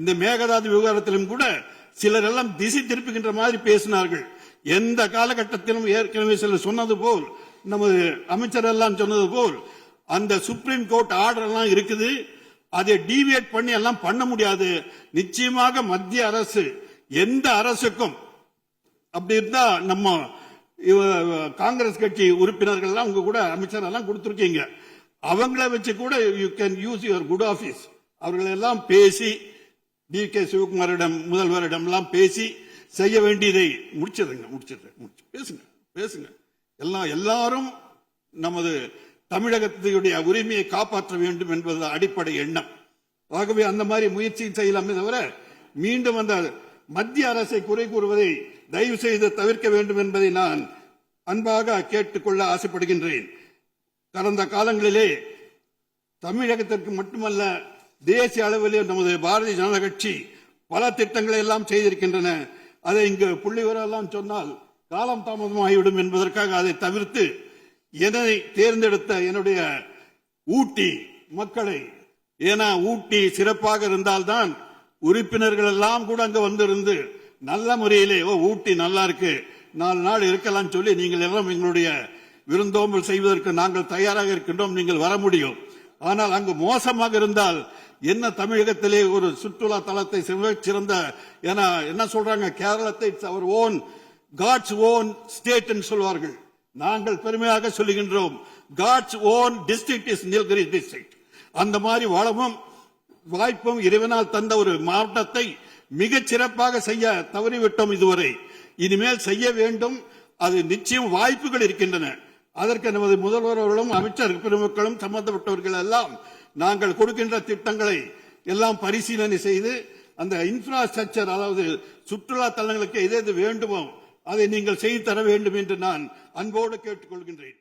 இந்த மேகதாது விவகாரத்திலும் கூட சிலர் எல்லாம் திசை திருப்புகின்ற மாதிரி பேசினார்கள். எந்த காலகட்டத்திலும் ஏற்கனவே சிலர் சொன்னது போல், நமது அமைச்சர் எல்லாம் சொன்னது போல், அந்த சுப்ரீம் கோர்ட் ஆர்டர் எல்லாம் இருக்குது, அதை டீவியேட் பண்ணி எல்லாம் பண்ண முடியாது. நிச்சயமாக மத்திய அரசு எந்த அரசுக்கும் அப்படி இருந்தா, நம்ம காங்கிரஸ் கட்சி உறுப்பினர்கள் எல்லாம் உங்க கூட அமைச்சர் எல்லாம் கொடுத்திருக்கீங்க, அவங்கள வச்சு கூட you can use your good office. அவர்கள் எல்லாம் பேசி டி.கே. சிவகுமாரிடம் முதல்வரிடம் எல்லாம் பேசி செய்ய வேண்டியதை பேசுங்க. எல்லாரும் நமது தமிழகத்தினுடைய உரிமையை காப்பாற்ற வேண்டும் என்பது அடிப்படை எண்ணம். ஆகவே அந்த மாதிரி முயற்சி செய்யலாமே தவிர மீண்டும் அந்த மத்திய அரசை குறை கூறுவதை தயவு செய்து தவிர்க்க வேண்டும் என்பதை நான் அன்பாக கேட்டுக்கொள்ள ஆசைப்படுகின்றேன். கடந்த காலங்களிலே தமிழகத்திற்கு மட்டுமல்ல, தேசிய அளவிலே நமது பாரதிய ஜனதா கட்சி பல திட்டங்களை எல்லாம் செய்திருக்கின்றன. அதை இங்கு புள்ளிவரெல்லாம் சொன்னால் காலம் தாமதமாகிவிடும் என்பதற்காக அதை தவிர்த்து என்னை தேர்ந்தெடுத்த என்னுடைய ஊட்டி மக்களை, ஏன்னா ஊட்டி சிறப்பாக இருந்தால்தான் உறுப்பினர்கள் எல்லாம் கூட அங்க வந்திருந்து நல்ல முறையிலே ஊட்டி நல்லா இருக்கு, 4 நாள் இருக்கலாம் சொல்லி நீங்கள் எல்லாம் எங்களுடைய விருந்தோம்பல் செய்வதற்கு நாங்கள் தயாராக இருக்கின்றோம், நீங்கள் வர முடியும். ஆனால் அங்கு மோசமாக இருந்தால் என்ன, தமிழகத்திலே ஒரு சுற்றுலா தலத்தை சிறந்த, ஏன்னா என்ன சொல்றாங்க, கேரளத்தை அவர் ஓன் காட்ஸ் ஓன் ஸ்டேட் என்று சொல்வார்கள். நாங்கள் பெருமையாக சொல்லுகின்றோம், God's own district is Nilgiri district. அந்த மாதிரி வளமும் வாய்ப்பும் இறைவனால் தந்த ஒரு மாவட்டத்தை மிகச் சிறப்பாக செய்ய தவறிவிட்டோம் இதுவரை. இனிமேல் செய்ய வேண்டும், அது நிச்சயம் வாய்ப்புகள் இருக்கின்றன. அதற்கு நமது முதல்வர்களும் அமைச்சர் பெருமக்களும் சம்பந்தப்பட்டவர்கள் எல்லாம் நாங்கள் கொடுக்கின்ற திட்டங்களை எல்லாம் பரிசீலனை செய்து அந்த இன்ஃப்ராஸ்ட்ரக்சர், அதாவது சுற்றுலா தலங்களுக்கு எது வேண்டுமோ அதை நீங்கள் செய்து தர வேண்டும் என்று நான் அன்போடு கேட்டுக்கொள்கின்றேன்.